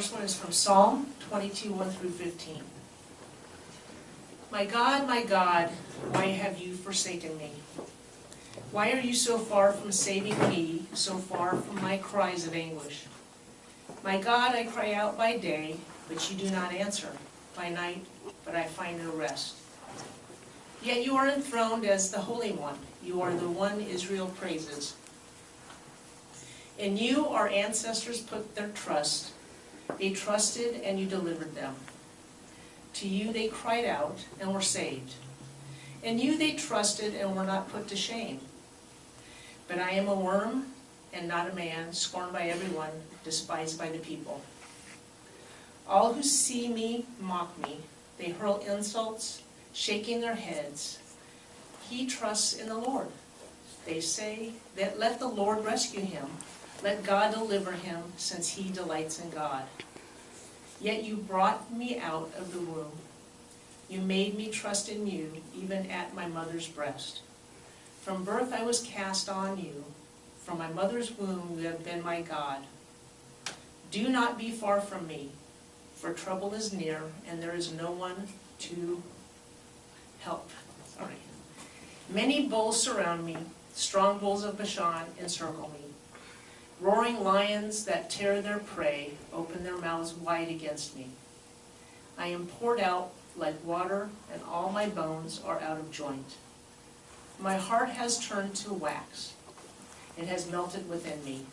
first one is from Psalm 22, 1 through 15. My God, why have you forsaken me? Why are you so far from saving me, so far from my cries of anguish? My God, I cry out by day, but you do not answer, by night, but I find no rest. Yet you are enthroned as the Holy One. You are the one Israel praises. In you our ancestors put their trust. They trusted and you delivered them. To you they cried out and were saved. In you they trusted and were not put to shame. But I am a worm and not a man, scorned by everyone, despised by the people. All who see me mock me. They hurl insults, shaking their heads. He trusts in the Lord. They say that let the Lord rescue him. Let God deliver him, since he delights in God. Yet you brought me out of the womb. You made me trust in you, even at my mother's breast. From birth I was cast on you. From my mother's womb you have been my God. Do not be far from me, for trouble is near, and there is no one to help. Sorry. Many bulls surround me. Strong bulls of Bashan encircle me. Roaring lions that tear their prey open their mouths wide against me. I am poured out like water, and all my bones are out of joint. My heart has turned to wax. It has melted within me.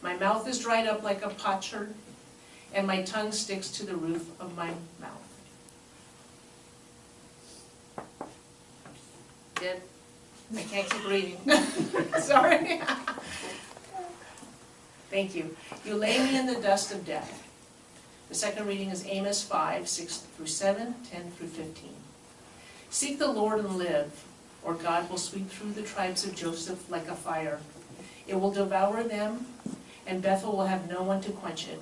My mouth is dried up like a potsherd, and my tongue sticks to the roof of my mouth. Did I can't keep reading. Sorry. Thank you. You lay me in the dust of death. The second reading is Amos 5, 6 through 7, 10 through 15. Seek the Lord and live, or God will sweep through the tribes of Joseph like a fire. It will devour them, and Bethel will have no one to quench it.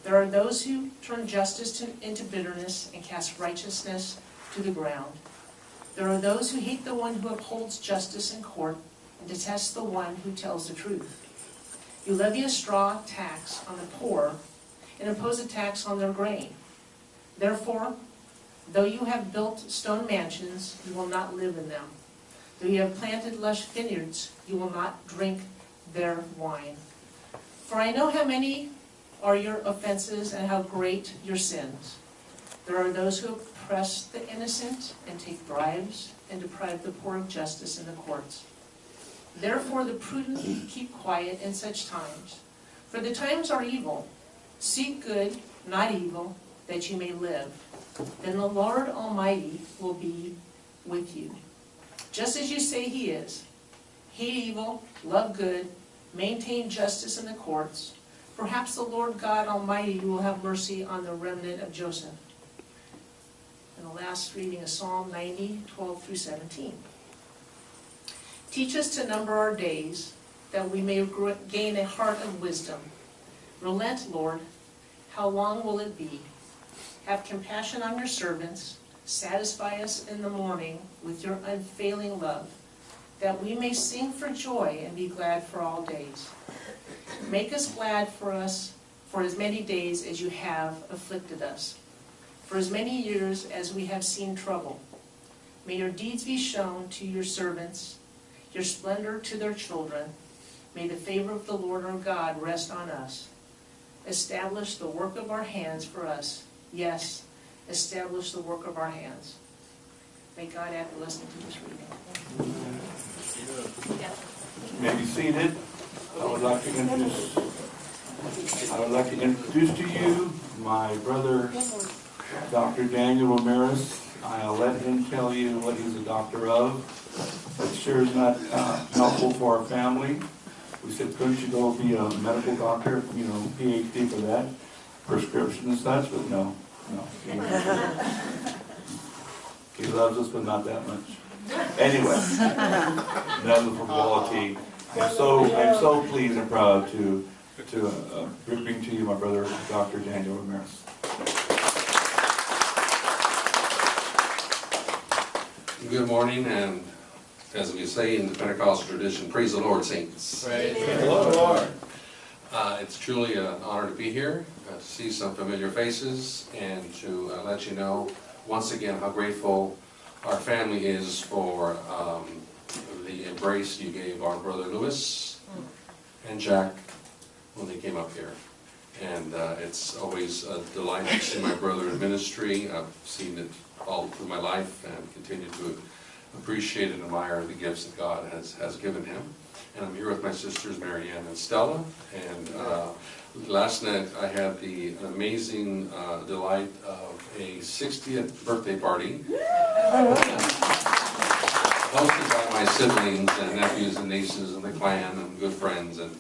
There are those who turn justice into bitterness and cast righteousness to the ground. There are those who hate the one who upholds justice in court and detest the one who tells the truth. You levy a straw tax on the poor and impose a tax on their grain. Therefore, though you have built stone mansions, you will not live in them. Though you have planted lush vineyards, you will not drink their wine. For I know how many are your offenses and how great your sins. There are those who oppress the innocent and take bribes and deprive the poor of justice in the courts. Therefore the prudent keep quiet in such times. For the times are evil. Seek good, not evil, that you may live. Then the Lord Almighty will be with you. Just as you say he is. Hate evil, love good, maintain justice in the courts. Perhaps the Lord God Almighty will have mercy on the remnant of Joseph. And the last reading is Psalm 90, 12 through 17. Teach us to number our days, that we may gain a heart of wisdom. Relent, Lord. How long will it be? Have compassion on your servants. Satisfy us in the morning with your unfailing love, that we may sing for joy and be glad for all days. Make us glad for as many days as you have afflicted us, for as many years as we have seen trouble. May your deeds be shown to your servants, your splendor to their children. May the favor of the Lord our God rest on us. Establish the work of our hands for us. Yes, establish the work of our hands. May God add a blessing to this reading. You may be seated. I would like to introduce to you my brother, Dr. Daniel Ramirez. I'll let him tell you what he's a doctor of. It sure is not helpful for our family. We said, couldn't you go be a medical doctor, PhD for that, prescription and such, but no. He loves us, but not that much. Anyway, enough of frivolity. I'm so pleased and proud to bring to you my brother, Dr. Daniel Ramirez. Good morning, and as we say in the Pentecostal tradition, praise the Lord, saints. Praise the Lord. It's truly an honor to be here, to see some familiar faces, and to let you know once again how grateful our family is for the embrace you gave our brother Louis and Jack when they came up here. And it's always a delight to see my brother in ministry. I've seen it all through my life and continue to appreciate and admire the gifts that God has given him. And I'm here with my sisters Mary Ann and Stella. And last night I had the amazing delight of a 60th birthday party hosted by my siblings and nephews and nieces and the clan and good friends. And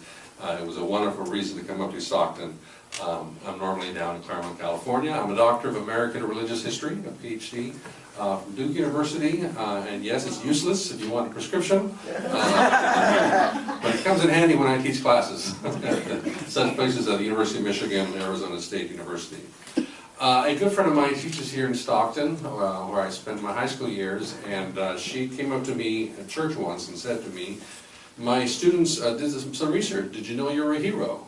it was a wonderful reason to come up to Stockton. I'm normally down in Claremont, California. I'm a Doctor of American Religious History, a PhD from Duke University. And yes, it's useless if you want a prescription. But it comes in handy when I teach classes at such places as the University of Michigan and Arizona State University. A good friend of mine teaches here in Stockton, where I spent my high school years, and she came up to me at church once and said to me, "My students did some research. Did you know you're a hero?"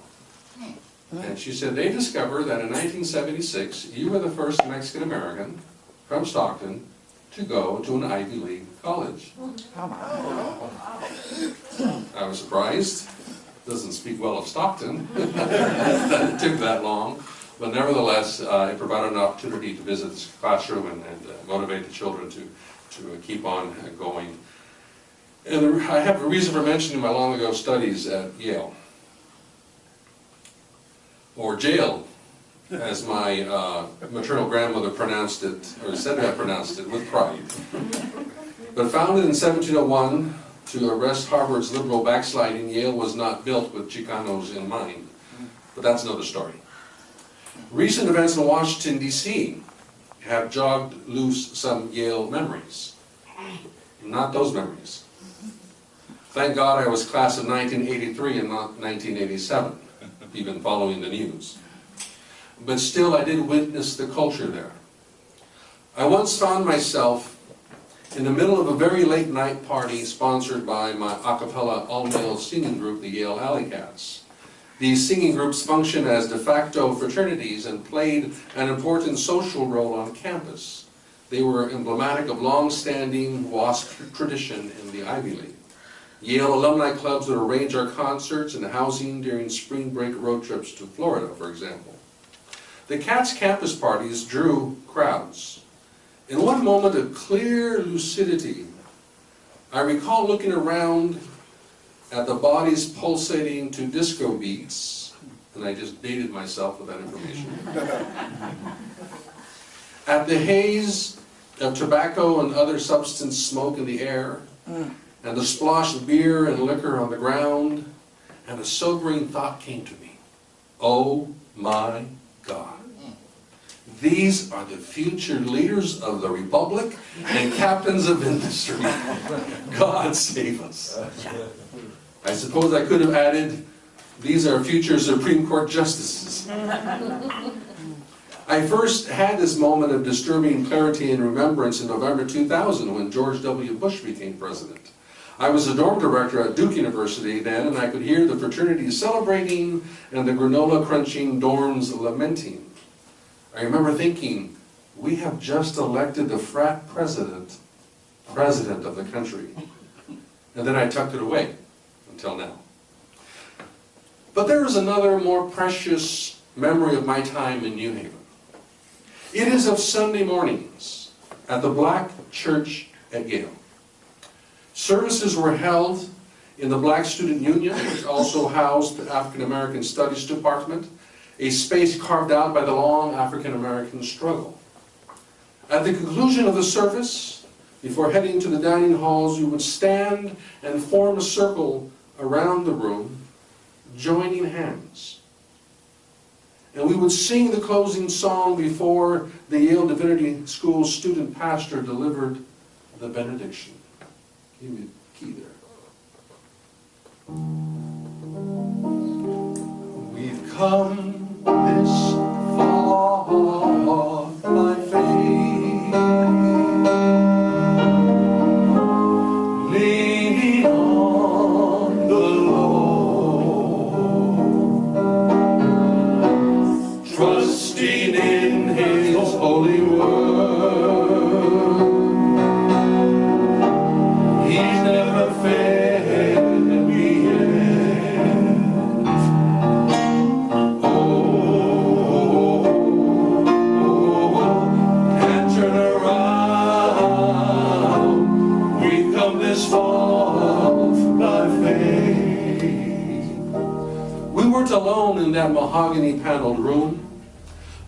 And she said they discovered that in 1976, you were the first Mexican American from Stockton to go to an Ivy League college. I was surprised. Doesn't speak well of Stockton that it took that long. But nevertheless, it provided an opportunity to visit this classroom and motivate the children to keep on going. And I have a reason for mentioning my long ago studies at Yale. Or jail, as my maternal grandmother pronounced it, or said to have pronounced it with pride. But founded in 1701 to arrest Harvard's liberal backsliding, Yale was not built with Chicanos in mind. But that's another story. Recent events in Washington, D.C. have jogged loose some Yale memories. Not those memories. Thank God I was class of 1983 and not 1987, even following the news. But still, I did witness the culture there. I once found myself in the middle of a very late night party sponsored by my a cappella all-male singing group, the Yale Alley Cats. These singing groups functioned as de facto fraternities and played an important social role on campus. They were emblematic of long-standing WASP tradition in the Ivy League. Yale alumni clubs would arrange our concerts and housing during spring break road trips to Florida, for example. The Cats campus parties drew crowds. In one moment of clear lucidity, I recall looking around at the bodies pulsating to disco beats, and I just dated myself with that information, at the haze of tobacco and other substance smoke in the air, and the splosh of beer and liquor on the ground, and a sobering thought came to me. Oh my God. These are the future leaders of the Republic and captains of industry. God save us. I suppose I could have added, these are future Supreme Court justices. I first had this moment of disturbing clarity and remembrance in November 2000 when George W. Bush became president. I was a dorm director at Duke University then, and I could hear the fraternities celebrating and the granola crunching dorms lamenting. I remember thinking, we have just elected the frat president of the country. And then I tucked it away until now. But there is another more precious memory of my time in New Haven. It is of Sunday mornings at the Black Church at Yale. Services were held in the Black Student Union, which also housed the African American Studies Department, a space carved out by the long African American struggle. At the conclusion of the service, before heading to the dining halls, we would stand and form a circle around the room, joining hands. And we would sing the closing song before the Yale Divinity School student pastor delivered the benediction. Give me the key there. We've come this far by faith, leaning on the Lord. this fall by faith. We weren't alone in that mahogany-paneled room,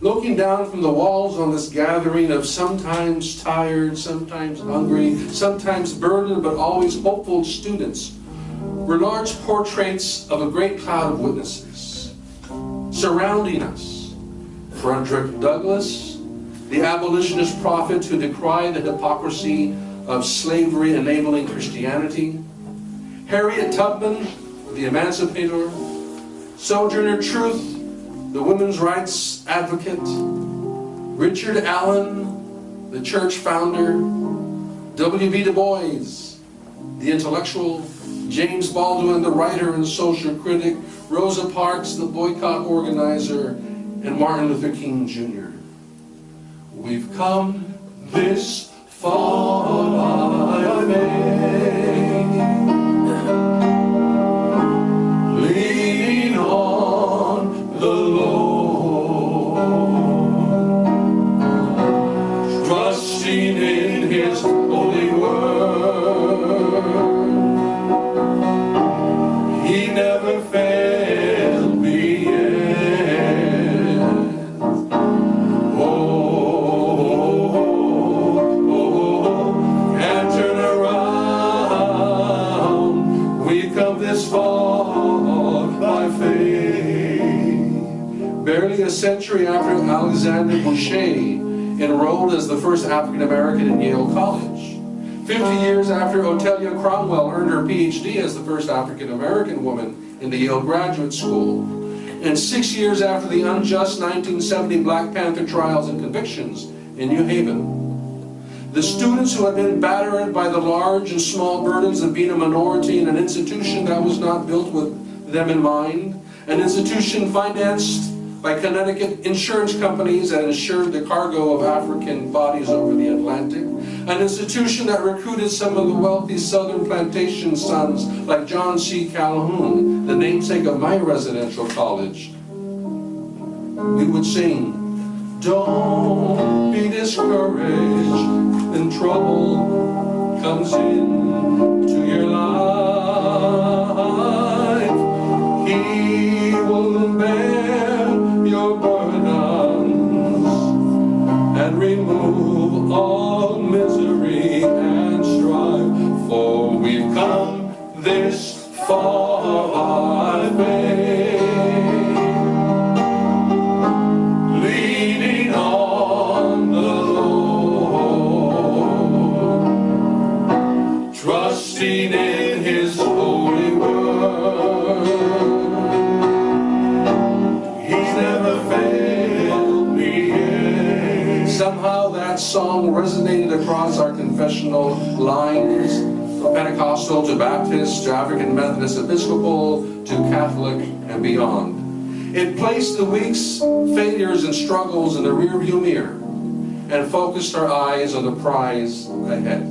looking down from the walls on this gathering of sometimes tired, sometimes hungry, sometimes burdened, but always hopeful students, were large portraits of a great cloud of witnesses. Surrounding us, Frederick Douglass, the abolitionist prophet who decried the hypocrisy of slavery enabling Christianity, Harriet Tubman, the emancipator, Sojourner Truth, the women's rights advocate, Richard Allen, the church founder, W.B. Du Bois, the intellectual, James Baldwin, the writer and social critic, Rosa Parks, the boycott organizer, and Martin Luther King Jr. We've come this far by faith, leaning on the Lord, trusting in His holy word. He never failed me yet. And turn around, we come this far by faith. Barely a century after Alexander Boucher enrolled as the first African American in Yale College, 50 years after Otelia Cromwell earned her PhD as the first African American woman in the Yale Graduate School, and 6 years after the unjust 1970 Black Panther trials and convictions in New Haven, the students who had been battered by the large and small burdens of being a minority in an institution that was not built with them in mind, an institution financed by Connecticut insurance companies that insured the cargo of African bodies over the Atlantic, an institution that recruited some of the wealthy southern plantation sons like John C. Calhoun, the namesake of my residential college. We would sing, "Don't be discouraged when trouble comes into your life. He will bear your burdens and remove all misery and strife, for we've come this far by faith, leaning on the Lord, trusting in His holy word. He's never failed me yet." Somehow that song resonated across our confessional lines, from Pentecostal to Baptist to African Methodist Episcopal to Catholic and beyond. It placed the week's failures and struggles in the rearview mirror and focused our eyes on the prize ahead.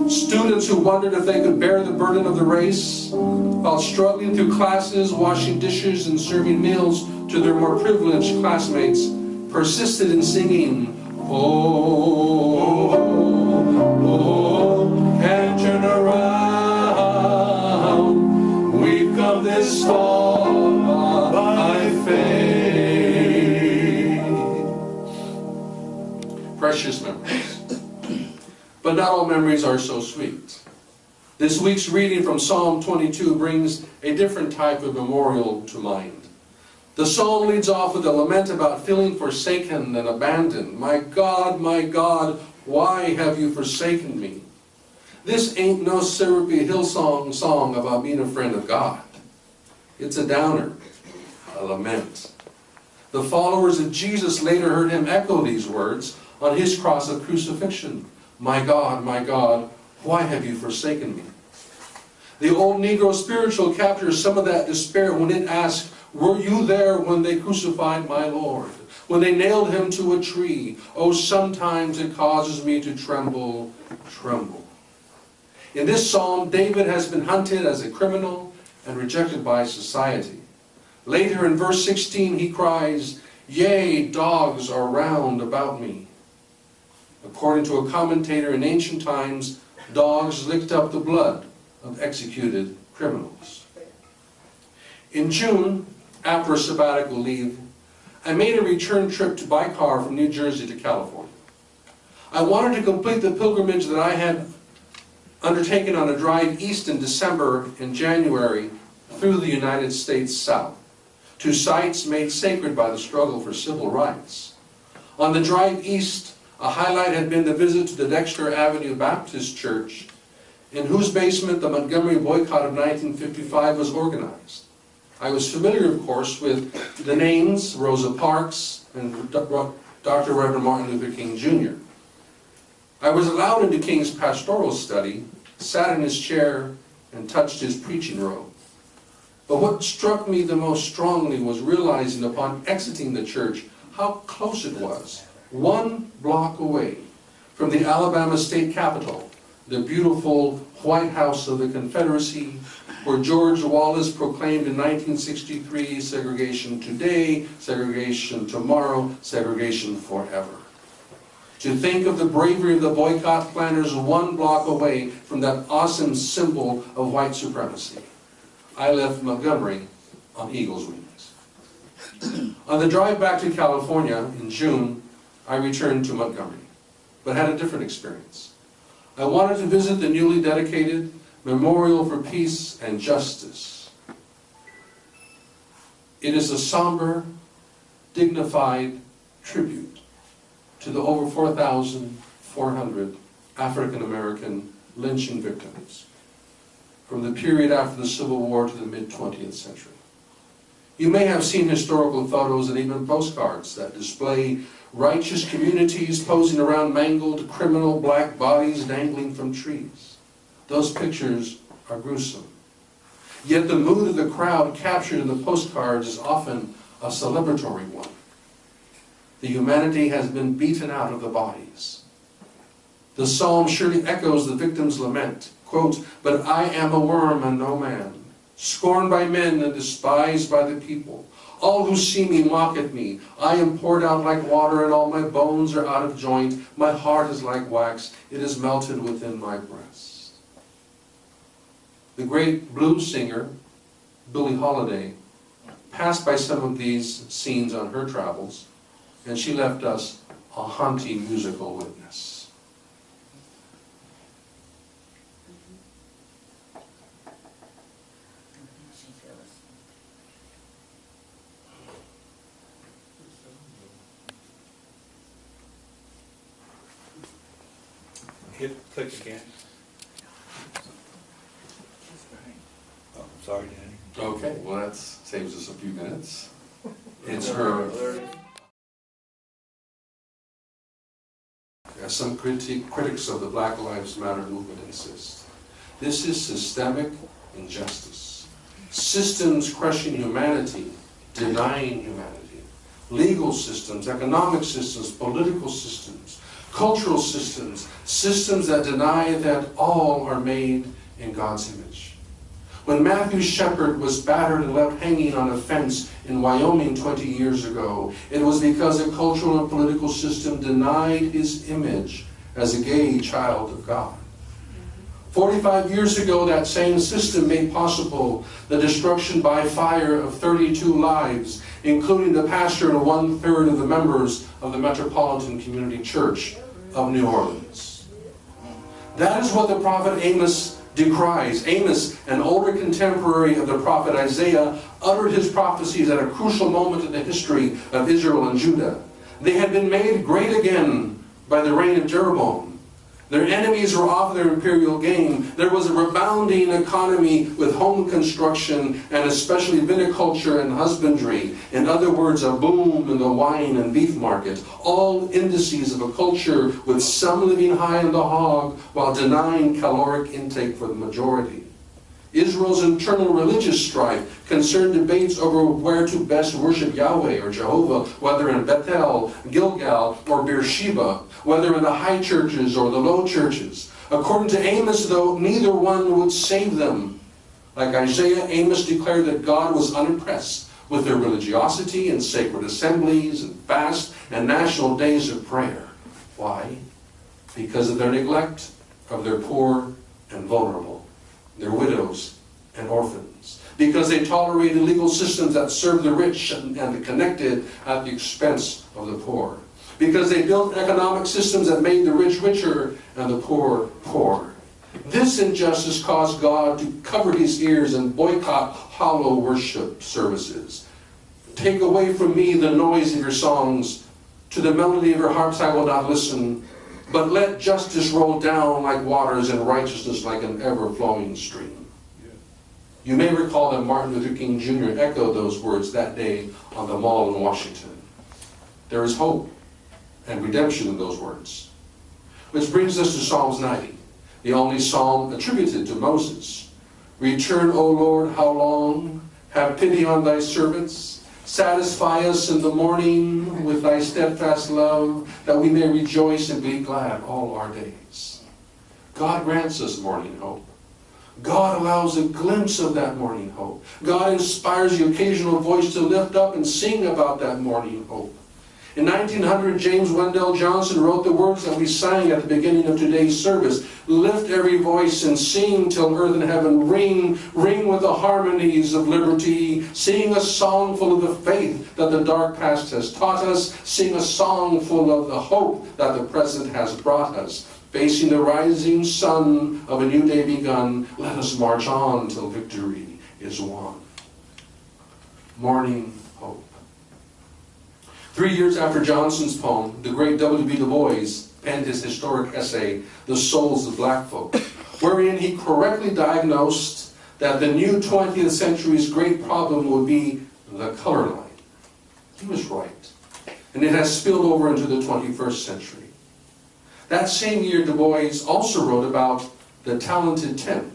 Students who wondered if they could bear the burden of the race while struggling through classes, washing dishes, and serving meals to their more privileged classmates persisted in singing, "Oh, oh, and turn around, we've come this far by faith." Precious memories. But not all memories are so sweet. This week's reading from Psalm 22 brings a different type of memorial to mind. The psalm leads off with a lament about feeling forsaken and abandoned. my God, why have you forsaken me?" This ain't no syrupy Hillsong song about being a friend of God. It's a downer, a lament. The followers of Jesus later heard Him echo these words on His cross of crucifixion. my God, why have you forsaken me?" The old Negro spiritual captures some of that despair when it asks, "Were you there when they crucified my Lord? When they nailed Him to a tree? Oh, sometimes it causes me to tremble, tremble." In this psalm, David has been hunted as a criminal and rejected by society. Later in verse 16, he cries, "Yea, dogs are round about me." According to a commentator, in ancient times, Dogs licked up the blood of executed criminals. In June, after a sabbatical leave, I made a return trip by car from New Jersey to California. I wanted to complete the pilgrimage that I had undertaken on a drive east in December and January through the United States South, to sites made sacred by the struggle for civil rights. On the drive east, a highlight had been the visit to the Dexter Avenue Baptist Church, in whose basement the Montgomery boycott of 1955 was organized. I was familiar, of course, with the names Rosa Parks and Dr. Reverend Martin Luther King Jr. I was allowed into King's pastoral study, sat in his chair, and touched his preaching robe. But what struck me the most strongly was realizing upon exiting the church how close it was, 1 block away from the Alabama State Capitol, the beautiful White House of the Confederacy, where George Wallace proclaimed in 1963, segregation today, segregation tomorrow, segregation forever. To think of the bravery of the boycott planners 1 block away from that awesome symbol of white supremacy. I left Montgomery on eagle's wings. On the drive back to California in June, I returned to Montgomery, but had a different experience. I wanted to visit the newly dedicated Memorial for Peace and Justice. It is a somber, dignified tribute to the over 4,400 African American lynching victims from the period after the Civil War to the mid-20th century. You may have seen historical photos and even postcards that display righteous communities posing around mangled criminal black bodies dangling from trees. Those pictures are gruesome. Yet the mood of the crowd captured in the postcards is often a celebratory one. The humanity has been beaten out of the bodies. The psalm surely echoes the victim's lament, quote, "But I am a worm and no man, scorned by men and despised by the people. All who see me mock at me. I am poured out like water, and all my bones are out of joint. My heart is like wax. It is melted within my breast." The great blues singer, Billie Holiday, passed by some of these scenes on her travels, and she left us a haunting musical witness. Hit click again. Oh, sorry, Danny. Okay, well that saves us a few minutes. It's her, as some critics of the Black Lives Matter movement insist, this is systemic injustice. Systems crushing humanity, denying humanity. Legal systems, economic systems, political systems, cultural systems, systems that deny that all are made in God's image. When Matthew Shepard was battered and left hanging on a fence in Wyoming 20 years ago, it was because a cultural and political system denied his image as a gay child of God. 45 years ago, that same system made possible the destruction by fire of 32 lives, including the pastor and 1/3 of the members of the Metropolitan Community Church of New Orleans. That is what the prophet Amos decries. Amos, an older contemporary of the prophet Isaiah, uttered his prophecies at a crucial moment in the history of Israel and Judah. They had been made great again by the reign of Jeroboam. Their enemies were off their imperial game. There was a rebounding economy with home construction and especially viticulture and husbandry. In other words, a boom in the wine and beef market. All indices of a culture with some living high on the hog while denying caloric intake for the majority. Israel's internal religious strife concerned debates over where to best worship Yahweh or Jehovah, whether in Bethel, Gilgal, or Beersheba, whether in the high churches or the low churches. According to Amos, though, neither one would save them. Like Isaiah, Amos declared that God was unimpressed with their religiosity and sacred assemblies and fasts and national days of prayer. Why? Because of their neglect of their poor and vulnerable, their widows and orphans, because they tolerated legal systems that served the rich and the connected at the expense of the poor, because they built economic systems that made the rich richer and the poor poor. This injustice caused God to cover his ears and boycott hollow worship services. Take away from me the noise of your songs. To the melody of your harps I will not listen. But let justice roll down like waters and righteousness like an ever-flowing stream. You may recall that Martin Luther King Jr. echoed those words that day on the Mall in Washington. There is hope and redemption in those words. Which brings us to Psalms 90, the only psalm attributed to Moses. Return, O Lord, how long? Have pity on thy servants. Satisfy us in the morning with thy steadfast love, that we may rejoice and be glad all our days. God grants us morning hope. God allows a glimpse of that morning hope. God inspires the occasional voice to lift up and sing about that morning hope. In 1900, James Wendell Johnson wrote the words that we sang at the beginning of today's service. Lift every voice and sing till earth and heaven ring. Ring with the harmonies of liberty. Sing a song full of the faith that the dark past has taught us. Sing a song full of the hope that the present has brought us. Facing the rising sun of a new day begun, let us march on till victory is won. Morning hope. 3 years after Johnson's poem, the great W.B. Du Bois penned his historic essay, The Souls of Black Folk, wherein he correctly diagnosed that the new 20th century's great problem would be the color line. He was right. And it has spilled over into the 21st century. That same year, Du Bois also wrote about the talented 10.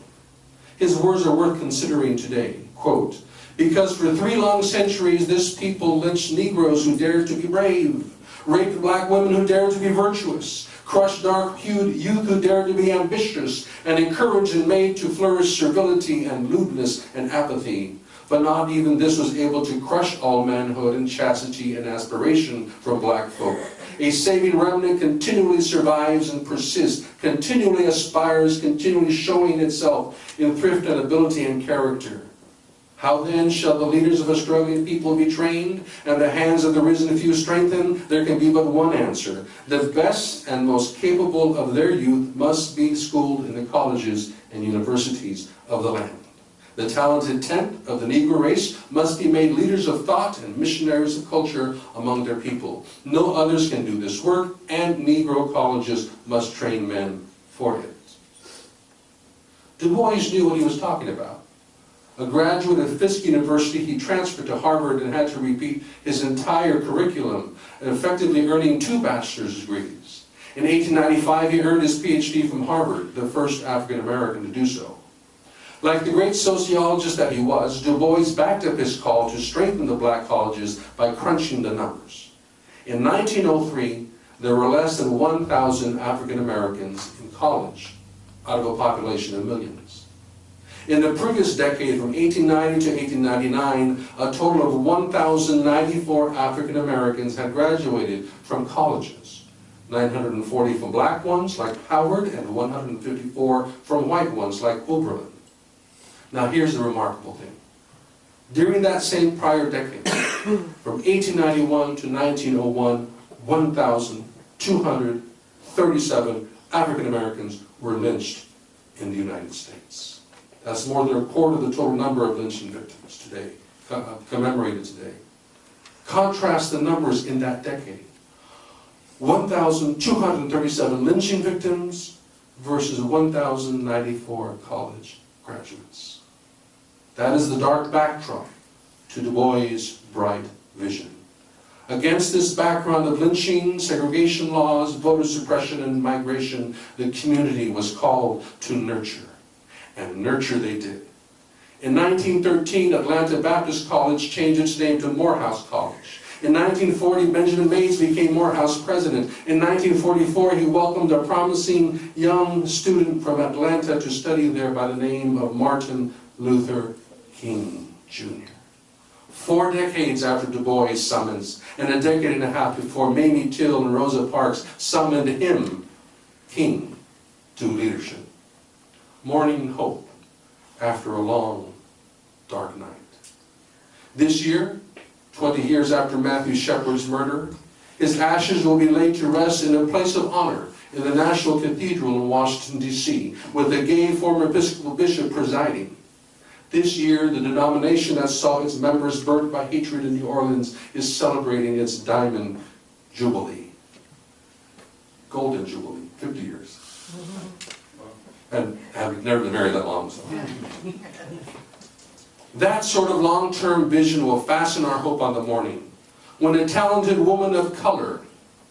His words are worth considering today. Quote, because for 3 long centuries this people lynched Negroes who dared to be brave, raped black women who dared to be virtuous, crushed dark-hued youth who dared to be ambitious, and encouraged and made to flourish servility and lewdness and apathy. But not even this was able to crush all manhood and chastity and aspiration from black folk. A saving remnant continually survives and persists, continually aspires, continually showing itself in thrift and ability and character. How then shall the leaders of a struggling people be trained, and the hands of the risen few strengthened? There can be but one answer. The best and most capable of their youth must be schooled in the colleges and universities of the land. The talented tenth of the Negro race must be made leaders of thought and missionaries of culture among their people. No others can do this work, and Negro colleges must train men for it. Du Bois knew what he was talking about. A graduate of Fisk University, he transferred to Harvard and had to repeat his entire curriculum, effectively earning 2 bachelor's degrees. In 1895, he earned his PhD from Harvard, the first African American to do so. Like the great sociologist that he was, Du Bois backed up his call to strengthen the black colleges by crunching the numbers. In 1903, there were less than 1,000 African Americans in college, out of a population of millions. In the previous decade, from 1890 to 1899, a total of 1,094 African Americans had graduated from colleges. 940 from black ones, like Howard, and 154 from white ones, like Oberlin. Now here's the remarkable thing. During that same prior decade, from 1891 to 1901, 1,237 African Americans were lynched in the United States. That's more than a quarter of the total number of lynching victims today, commemorated today. Contrast the numbers in that decade. 1,237 lynching victims versus 1,094 college graduates. That is the dark backdrop to Du Bois' bright vision. Against this background of lynching, segregation laws, voter suppression, and migration, the community was called to nurture. And nurture they did. In 1913, Atlanta Baptist College changed its name to Morehouse College. In 1940, Benjamin Mays became Morehouse president. In 1944, he welcomed a promising young student from Atlanta to study there by the name of Martin Luther King, Jr. 4 decades after Du Bois' summons, and a decade and a half before Mamie Till and Rosa Parks summoned him, King, to leadership. Morning hope after a long, dark night. This year, 20 years after Matthew Shepard's murder, his ashes will be laid to rest in a place of honor in the National Cathedral in Washington, D.C., with a gay former Episcopal bishop presiding. This year, the denomination that saw its members burnt by hatred in New Orleans is celebrating its Diamond Jubilee. Golden Jubilee, 50 years. And having never been married that long, so. That sort of long-term vision will fasten our hope on the morning when a talented woman of color,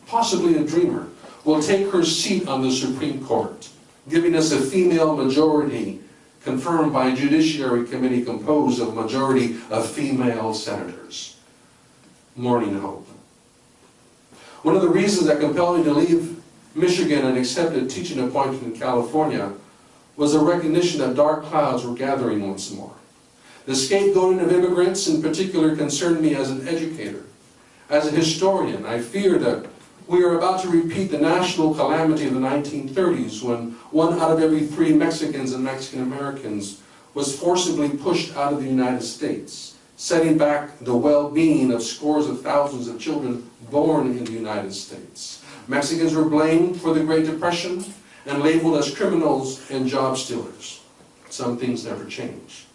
possibly a dreamer, will take her seat on the Supreme Court, giving us a female majority confirmed by a Judiciary Committee composed of a majority of female senators. Morning hope. One of the reasons that compelled me to leave Michigan and accept a teaching appointment in California was a recognition that dark clouds were gathering once more. The scapegoating of immigrants in particular concerned me as an educator. As a historian, I fear that we are about to repeat the national calamity of the 1930s when 1 out of every 3 Mexicans and Mexican Americans was forcibly pushed out of the United States, setting back the well-being of scores of thousands of children born in the United States. Mexicans were blamed for the Great Depression and labeled as criminals and job stealers. Some things never change.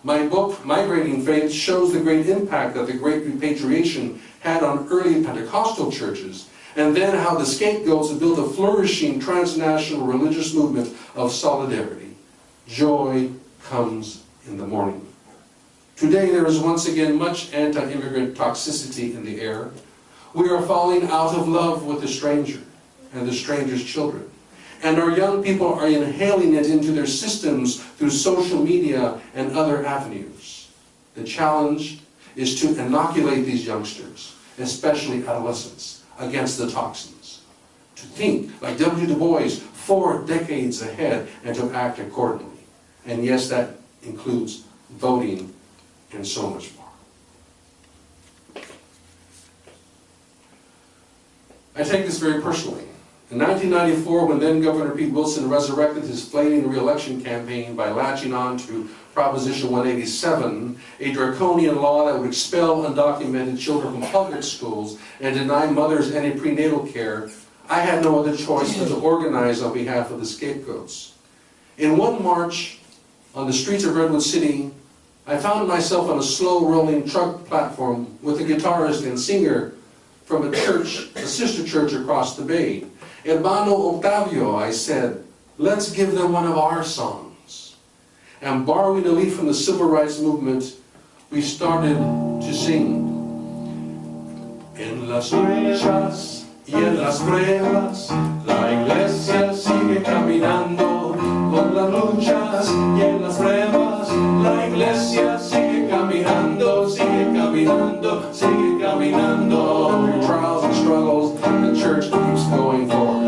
My book, Migrating Faith, shows the great impact that the Great Repatriation had on early Pentecostal churches, and then how the scapegoats have built a flourishing transnational religious movement of solidarity. Joy comes in the morning. Today there is once again much anti-immigrant toxicity in the air. We are falling out of love with the stranger and the stranger's children. And our young people are inhaling it into their systems through social media and other avenues. The challenge is to inoculate these youngsters, especially adolescents, against the toxins. To think, like W. Du Bois, 4 decades ahead and to act accordingly. And yes, that includes voting and so much more. I take this very personally. In 1994, when then Governor Pete Wilson resurrected his flaming re-election campaign by latching on to Proposition 187, a draconian law that would expel undocumented children from public schools and deny mothers any prenatal care, I had no other choice than to organize on behalf of the scapegoats. In one march on the streets of Redwood City, I found myself on a slow-rolling truck platform with a guitarist and singer from a church, a sister church across the bay. Hermano Octavio, I said, let's give them one of our songs. And borrowing a leaf from the civil rights movement, we started to sing. En las luchas y en las pruebas, la iglesia sigue caminando. Con las luchas y en las pruebas, la iglesia sigue caminando, sigue caminando, sigue caminando. Through trials and struggles, the church keeps going forward.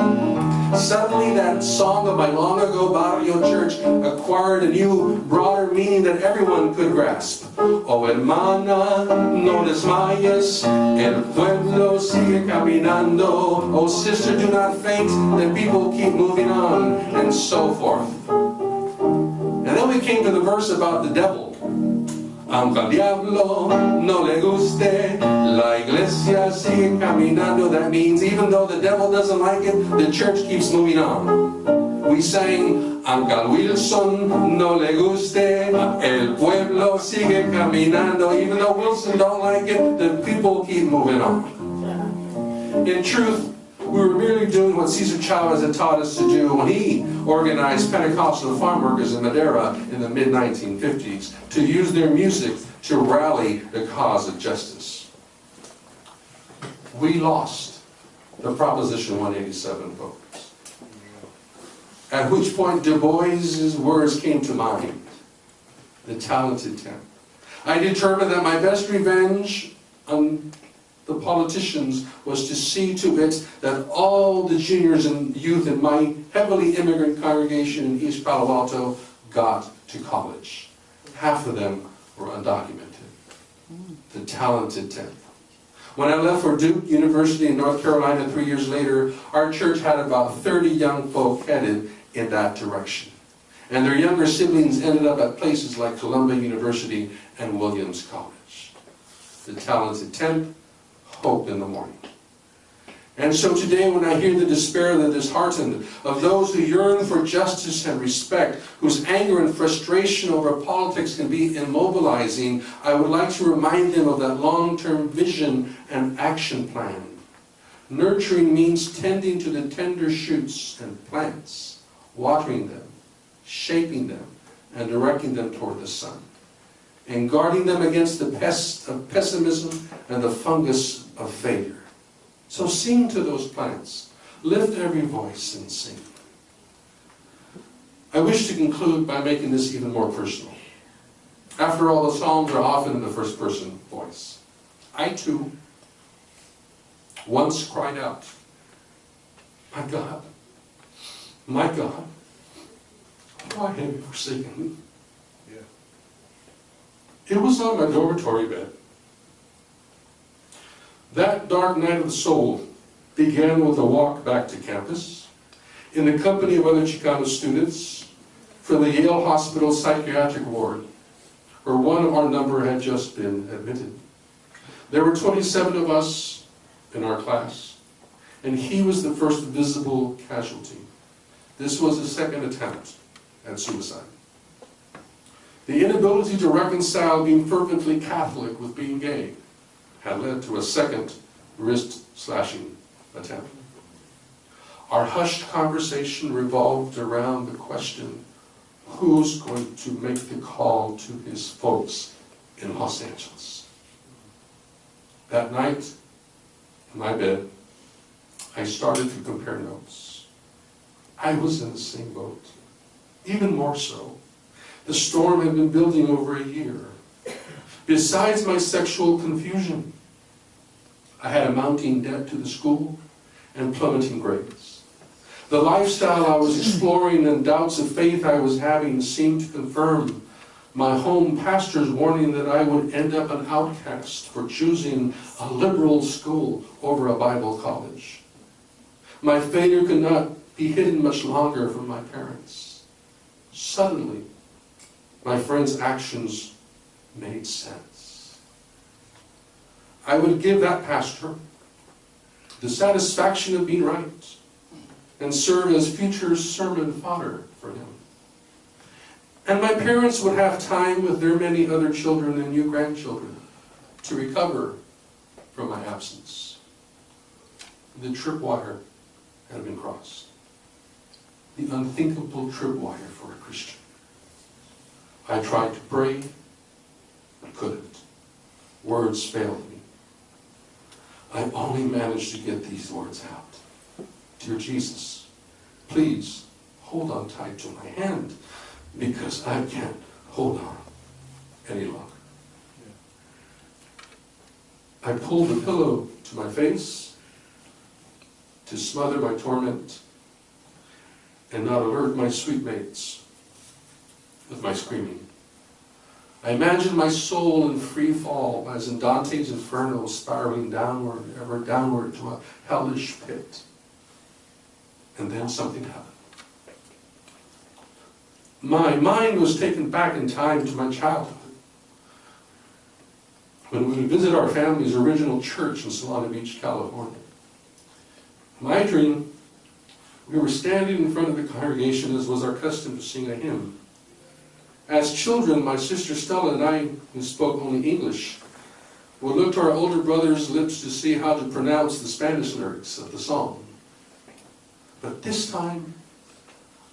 Suddenly that song of my long ago barrio church acquired a new, broader meaning that everyone could grasp. Oh hermana, no desmayes, el pueblo sigue caminando. Oh sister, do not faint, the people keep moving on, and so forth. And then we came to the verse about the devil. Aunque al diablo no le guste, la iglesia sigue caminando. That means even though the devil doesn't like it, the church keeps moving on. We sang, aunque al Wilson no le guste, el pueblo sigue caminando. Even though Wilson don't like it, the people keep moving on. In truth, we were merely doing what Cesar Chavez had taught us to do when he organized Pentecostal farm workers in Madera in the mid-1950s to use their music to rally the cause of justice. We lost the Proposition 187 votes. At which point Du Bois' words came to mind. The talented 10. I determined that my best revenge on the politicians was to see to it that all the juniors and youth in my heavily immigrant congregation in East Palo Alto got to college. Half of them were undocumented. The talented 10. When I left for Duke University in North Carolina 3 years later, our church had about 30 young folk headed in that direction. And their younger siblings ended up at places like Columbia University and Williams College. The talented tenth, hope in the morning. And so today when I hear the despair and the disheartened of those who yearn for justice and respect, whose anger and frustration over politics can be immobilizing, I would like to remind them of that long-term vision and action plan. Nurturing means tending to the tender shoots and plants, watering them, shaping them, and directing them toward the sun, and guarding them against the pest of pessimism and the fungus of failure. So sing to those plants. Lift every voice and sing. I wish to conclude by making this even more personal. After all, the Psalms are often in the first person voice. I too once cried out, my God, why have you forsaken me? Yeah. It was on my dormitory bed. That dark night of the soul began with a walk back to campus in the company of other Chicano students from the Yale Hospital psychiatric ward, where one of our number had just been admitted. There were 27 of us in our class, and he was the first visible casualty. This was his second attempt at suicide. The inability to reconcile being fervently Catholic with being gay had led to a second wrist-slashing attempt. Our hushed conversation revolved around the question, who's going to make the call to his folks in Los Angeles? That night, in my bed, I started to compare notes. I was in the same boat. Even more so. The storm had been building over a year. Besides my sexual confusion, I had a mounting debt to the school and plummeting grades. The lifestyle I was exploring and doubts of faith I was having seemed to confirm my home pastor's warning that I would end up an outcast for choosing a liberal school over a Bible college. My failure could not be hidden much longer from my parents. Suddenly, my friend's actions made sense. I would give that pastor the satisfaction of being right and serve as future sermon fodder for him. And my parents would have time with their many other children and new grandchildren to recover from my absence. The tripwire had been crossed. The unthinkable tripwire for a Christian. I tried to pray, but couldn't. Words failed me. I only managed to get these words out. Dear Jesus, please hold on tight to my hand, because I can't hold on any longer. I pulled the pillow to my face to smother my torment and not alert my sweet mates with my screaming. I imagined my soul in free fall as in Dante's Inferno, spiraling downward, ever downward to a hellish pit. And then something happened. My mind was taken back in time to my childhood, when we would visit our family's original church in Solana Beach, California. My dream, we were standing in front of the congregation as was our custom to sing a hymn. As children, my sister Stella and I, who spoke only English, would look to our older brother's lips to see how to pronounce the Spanish lyrics of the song. But this time,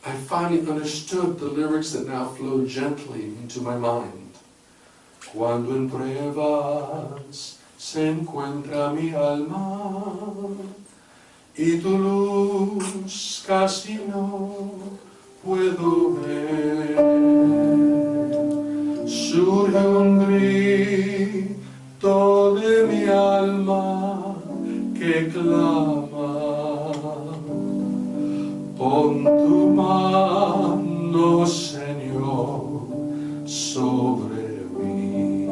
I finally understood the lyrics that now flowed gently into my mind. Cuando en pruebas se encuentra mi alma y tu luz casi no puedo ver, surge un grito de mi alma que clama, pon tu mano, Señor, sobre mí.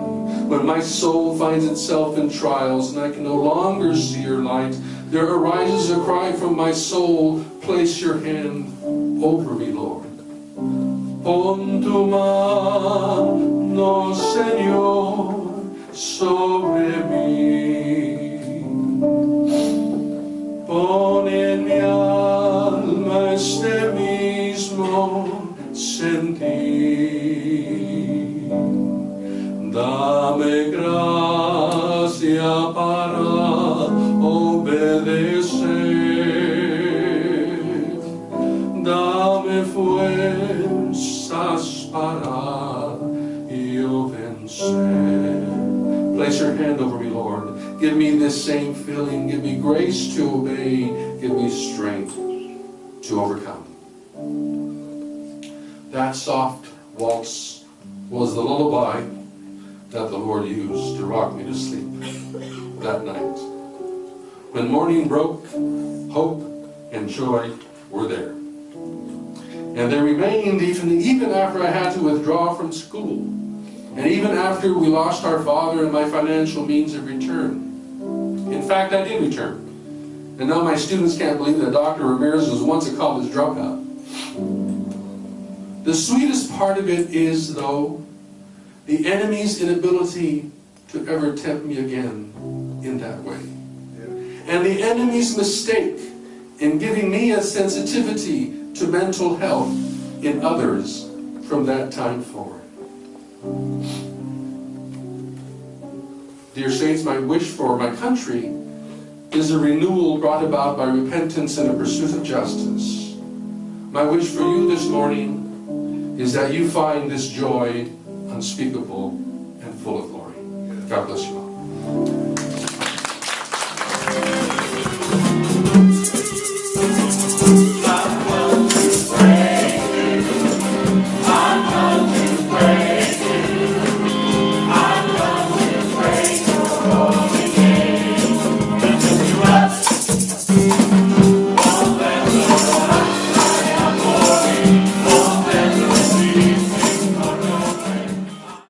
When my soul finds itself in trials and I can no longer see your light, there arises a cry from my soul, place your hand over me, Lord. Pon tu mano, Señor, sobre mí. Pon en mi alma este mismo sentir. Dame gracia para obedecer. Dame fuerzas para yo vencer. Place your hand over me, Lord. Give me this same feeling. Give me grace to obey. Give me strength to overcome. That soft waltz was the lullaby that the Lord used to rock me to sleep that night. When morning broke, hope and joy were there. And they remained even after I had to withdraw from school. And even after we lost our father and my financial means of return. In fact, I did return. And now my students can't believe that Dr. Ramirez was once a college dropout. The sweetest part of it is, though, the enemy's inability to ever tempt me again in that way. And the enemy's mistake in giving me a sensitivity to mental health in others from that time forward. Dear saints, my wish for my country is a renewal brought about by repentance and a pursuit of justice. My wish for you this morning is that you find this joy unspeakable and full of glory. God bless you all.